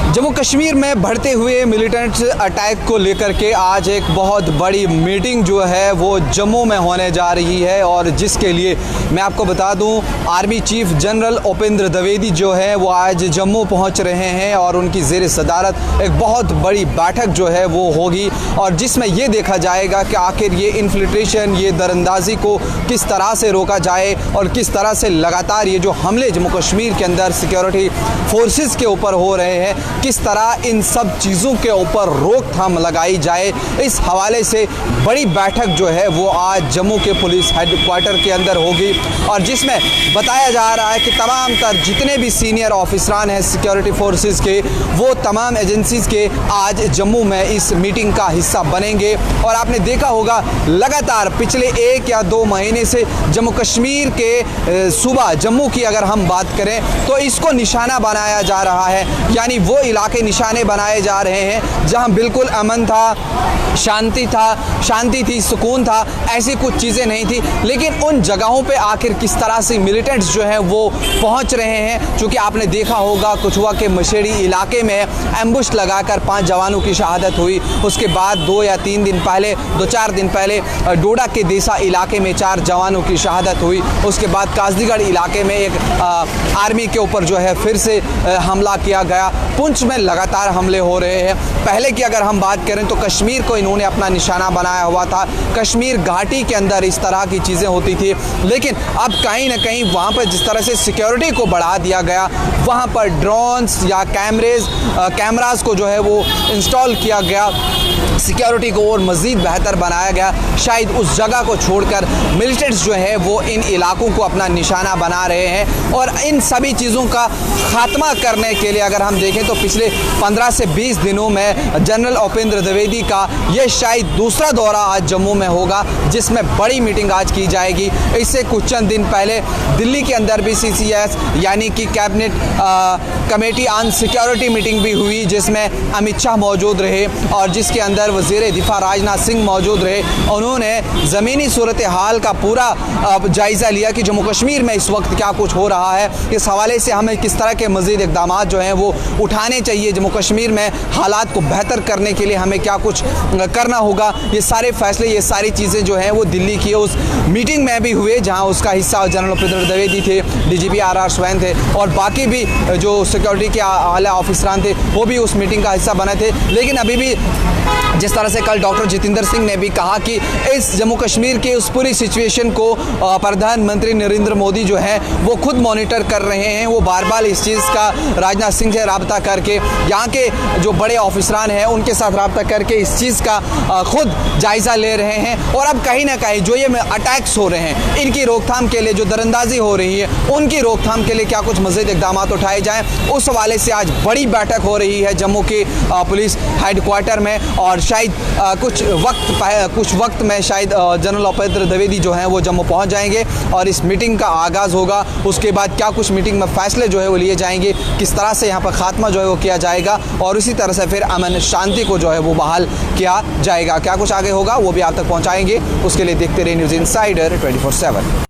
जम्मू कश्मीर में बढ़ते हुए मिलिटेंट अटैक को लेकर के आज एक बहुत बड़ी मीटिंग जो है वो जम्मू में होने जा रही है और जिसके लिए मैं आपको बता दूं army chief general Upendra Dwivedi जो है वो आज जम्मू पहुंच रहे हैं और उनकी ज़ेर सदारत एक बहुत बड़ी बैठक जो है वो होगी और जिसमें ये देखा जाएगा कि आखिर ये इन्फिल्ट्रेशन, ये दरअंदाजी को किस तरह से रोका जाए और किस तरह से लगातार ये जो हमले जम्मू कश्मीर के अंदर सिक्योरिटी फोर्सेस के ऊपर हो रहे हैं, किस तरह इन सब चीज़ों के ऊपर रोकथाम लगाई जाए। इस हवाले से बड़ी बैठक जो है वो आज जम्मू के पुलिस हेडक्वार्टर के अंदर होगी और जिसमें बताया जा रहा है कि तमाम तर जितने भी सीनियर ऑफिसरान हैं सिक्योरिटी फोर्सेस के, वो तमाम एजेंसीज के आज जम्मू में इस मीटिंग का हिस्सा बनेंगे। और आपने देखा होगा लगातार पिछले 1 या 2 महीने से जम्मू कश्मीर के सूबा जम्मू की अगर हम बात करें तो इसको निशाना बनाया जा रहा है, यानी वो इलाके निशाने बनाए जा रहे हैं जहां बिल्कुल अमन था, शांति थी, सुकून था, ऐसी कुछ चीज़ें नहीं थी। लेकिन उन जगहों पे आखिर किस तरह से मिलिटेंट्स जो हैं वो पहुंच रहे हैं, क्योंकि आपने देखा होगा कठुआ के मशेड़ी इलाके में एम्बुश लगाकर 5 जवानों की शहादत हुई। उसके बाद 2 या 3 दिन पहले, 2-4 दिन पहले डोडा के देसा इलाके में 4 जवानों की शहादत हुई। उसके बाद कासदीगढ़ इलाके में एक आर्मी के ऊपर जो है फिर से हमला किया गया। पुंछ में लगातार हमले हो रहे हैं। पहले की अगर हम बात करें तो कश्मीर को इन्होंने अपना निशाना बनाया हुआ था, कश्मीर घाटी के अंदर इस तरह की चीज़ें होती थी। लेकिन अब कहीं ना कहीं वहाँ पर जिस तरह से सिक्योरिटी को बढ़ा दिया गया, वहाँ पर ड्रोन्स या कैमरास को जो है वो इंस्टॉल किया गया, सिक्योरिटी को और मज़ीद बेहतर बनाया गया। शायद उस जगह को छोड़कर मिलिटेंट्स जो है वो इन इलाकों को अपना निशाना बना रहे हैं और इन सभी चीज़ों का खात्मा करने के लिए अगर हम देखें तो पिछले 15 से 20 दिनों में जनरल उपेंद्र द्विवेदी का ये शायद दूसरा दौरा आज जम्मू में होगा, जिसमें बड़ी मीटिंग आज की जाएगी। इससे कुछ चंद दिन पहले दिल्ली के अंदर भी CCS यानी कि cabinet committee on security meeting भी हुई, जिसमें अमित शाह मौजूद रहे और जिसके अंदर वज़ीर दिफा राजनाथ सिंह मौजूद रहे। उन्होंने ज़मीनी सूरत हाल का पूरा जायज़ा लिया कि जम्मू कश्मीर में इस वक्त क्या कुछ हो रहा है। इस हवाले से हमें किस तरह के मज़ीद इक़दाम जो हैं वो उठाने चाहिए, जम्मू कश्मीर में हालात को बेहतर करने के लिए हमें क्या कुछ करना होगा। ये सारे फैसले, ये सारी चीज़ें जो हैं वो दिल्ली की उस मीटिंग में भी हुए जहां उसका हिस्सा जनरल उपेंद्र द्विवेदी थे, DGP RR स्वैन थे और बाकी भी जो सिक्योरिटी के आला ऑफिसरान थे वो भी उस मीटिंग का हिस्सा बने थे। लेकिन अभी भी जिस तरह से कल डॉक्टर जितेंद्र सिंह ने भी कहा कि इस जम्मू कश्मीर की उस पूरी सिचुएशन को प्रधानमंत्री नरेंद्र मोदी जो है वो खुद मॉनिटर कर रहे हैं। वो बार बार इस चीज़ का राजनाथ सिंह से रब्ता करके, यहाँ के जो बड़े ऑफिसरान हैं उनके साथ रब्ता करके इस चीज़ का खुद जायज़ा ले रहे हैं। और अब कहीं ना कहीं जो ये अटैक्स हो रहे हैं इनकी रोकथाम के लिए, जो दरअंदाजी हो रही है उनकी रोकथाम के लिए क्या कुछ मज़ीद इक़दाम उठाए जाएँ, उस हवाले से आज बड़ी बैठक हो रही है जम्मू के पुलिस हेडक्वार्टर में। और शायद कुछ वक्त में शायद जनरल उपेंद्र द्विवेदी जो हैं वो जम्मू पहुंच जाएंगे और इस मीटिंग का आगाज़ होगा। उसके बाद क्या कुछ मीटिंग में फ़ैसले जो है वो लिए जाएंगे, किस तरह से यहाँ पर खात्मा जो है वो किया जाएगा और इसी तरह से फिर अमन शांति को जो है वो बहाल किया जाएगा। क्या कुछ आगे होगा वो भी आप तक पहुँचाएंगे। उसके लिए देखते रहिए न्यूज़ इनसाइडर 24/7।